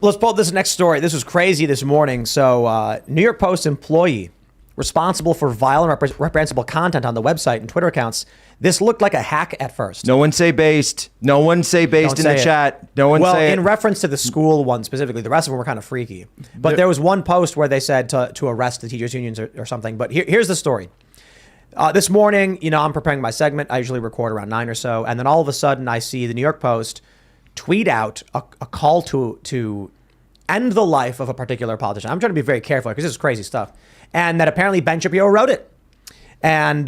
Let's pull up this next story. This was crazy this morning. So New York Post employee responsible for violent reprehensible content on the website and Twitter accounts. This looked like a hack at first. No one say based. No one say based in the chat. No one say it. In reference to the school one specifically, the rest of them were kind of freaky. But there was one post where they said to arrest the teachers' unions or something. But here's the story. This morning, I'm preparing my segment. I usually record around 9 or so. And then all of a sudden I see the New York Post tweet out a call to end the life of a particular politician. I'm trying to be very careful because this is crazy stuff. And that apparently Ben Shapiro wrote it. And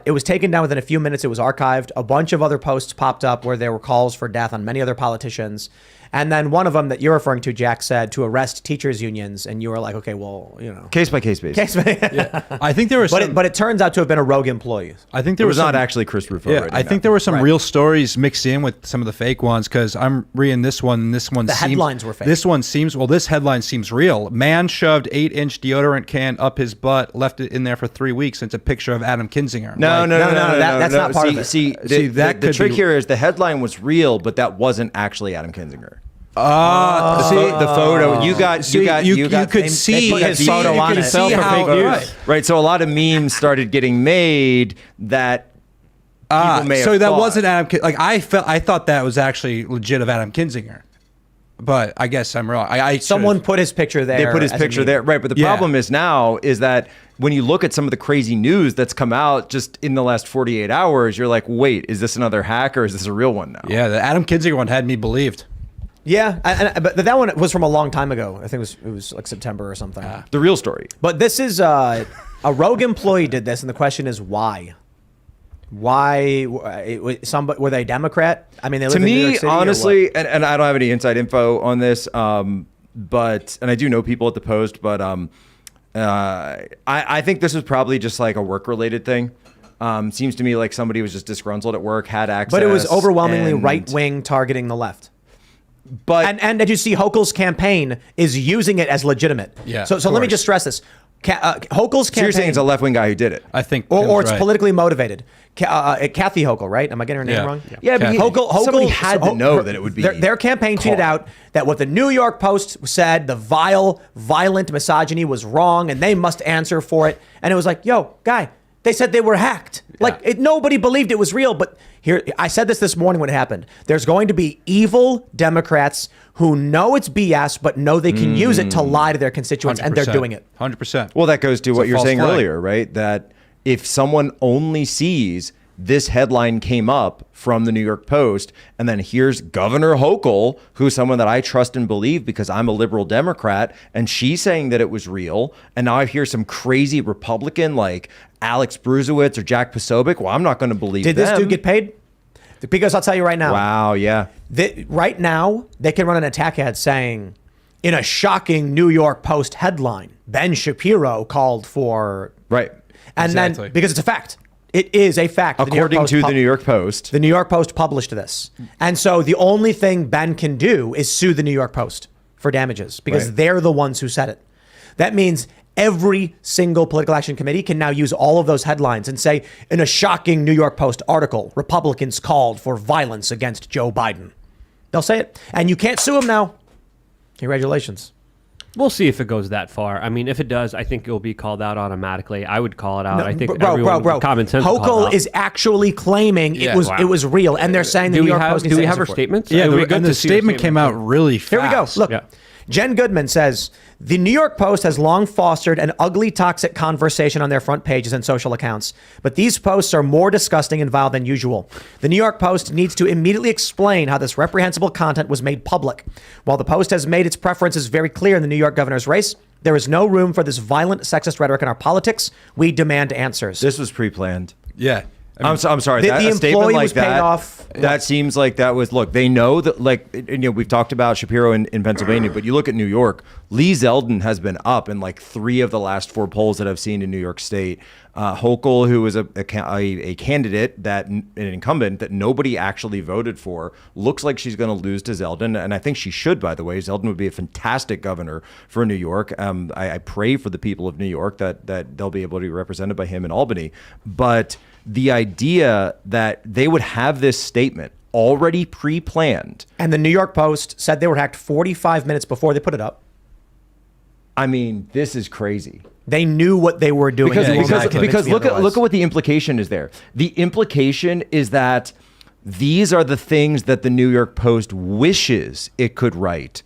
it was taken down within a few minutes. It was archived. A bunch of other posts popped up where there were calls for death on many other politicians. And then one of them that you're referring to, Jack, said to arrest teachers' unions. And you were like, okay, well, Case by case basis. Yeah. I think there was but it turns out to have been a rogue employee. I think there was not actually Chris Rufo. Yeah, I think there were some real stories mixed in with some of the fake ones because I'm reading this one and this one seems... The headlines were fake. This headline seems real. Man shoved 8-inch deodorant can up his butt, left it in there for 3 weeks. And it's a picture of Adam Kinzinger. No. That's not part of it. The trick here is the headline was real, but that wasn't actually Adam Kinzinger. The photo you could see his photo on it. Right. So a lot of memes started getting made that people may have so that thought. wasn't Adam. Like I thought that was actually legit of Adam Kinzinger, but I guess I'm wrong. Someone put his picture there. They put his picture there, right? But the problem is that when you look at some of the crazy news that's come out just in the last 48 hours, you're like, wait, is this another hack or is this a real one now? Yeah, the Adam Kinzinger one had me believed. Yeah, but that one was from a long time ago. I think it was like September or something. The real story. But this is a rogue employee did this, and the question is why? Why? Were they Democrat? I mean, they live in New York City, honestly, and I don't have any inside info on this, but I do know people at the Post, but I think this was probably just like a work-related thing. Seems to me like somebody was just disgruntled at work, had access. But it was overwhelmingly right-wing targeting the left. But and did you see Hochul's campaign is using it as legitimate? Yeah. So let me just stress this. Hochul's campaign. So you're saying it's a left-wing guy who did it? I think, or it's politically motivated. Kathy Hochul, right? Am I getting her name wrong? Yeah, but somebody had to know that it would be. Their campaign tweeted out that what the New York Post said, the violent misogyny was wrong, and they must answer for it. And it was like, yo, guy, they said they were hacked. Like nobody believed it was real. But here, I said this morning when it happened. There's going to be evil Democrats who know it's BS, but know they can use it to lie to their constituents, and they're doing it. 100%. Well, that goes to what you're saying earlier, right? That if someone only sees this headline came up from the New York Post, and then here's Governor Hochul, who's someone that I trust and believe because I'm a liberal Democrat, and she's saying that it was real, and now I hear some crazy Republican like Alex Bruzewicz or Jack Posobiec. Well, I'm not going to believe Did them. This dude get paid? Because I'll tell you right now. Wow, yeah. Right now, they can run an attack ad saying, in a shocking New York Post headline, Ben Shapiro called for... Right. And then, because it's a fact. It is a fact. According to the New York Post. The New York Post published this. And so the only thing Ben can do is sue the New York Post for damages because they're the ones who said it. That means every single political action committee can now use all of those headlines and say, in a shocking New York Post article, Republicans called for violence against Joe Biden. They'll say it. And you can't sue them now. Congratulations. We'll see if it goes that far. I mean, if it does, I think it will be called out automatically. I would call it out. No, I think bro. Common sense. Hochul is actually claiming it was real, and they're saying the New York Post. Do we have her statements? Yeah, and the statement came out really fast. Here we go. Look, Jen Goodman says the New York Post has long fostered an ugly, toxic conversation on their front pages and social accounts, but these posts are more disgusting and vile than usual. The New York Post needs to immediately explain how this reprehensible content was made public. While the Post has made its preferences very clear in the New York governor's race, there is no room for this violent, sexist rhetoric in our politics. We demand answers. This was pre-planned. Yeah. I'm sorry. The statement like that, off. That seems like that was, look, they know that, like, we've talked about Shapiro in Pennsylvania, but you look at New York, Lee Zeldin has been up in like 3 of the last 4 polls that I've seen in New York State. Hochul, who was a candidate, an incumbent that nobody actually voted for, looks like she's going to lose to Zeldin. And I think she should, by the way. Zeldin would be a fantastic governor for New York. I pray for the people of New York that they'll be able to be represented by him in Albany. But the idea that they would have this statement already pre-planned. And the New York Post said they were hacked 45 minutes before they put it up. I mean, this is crazy. They knew what they were doing. Because look at what the implication is there. The implication is that these are the things that the New York Post wishes it could write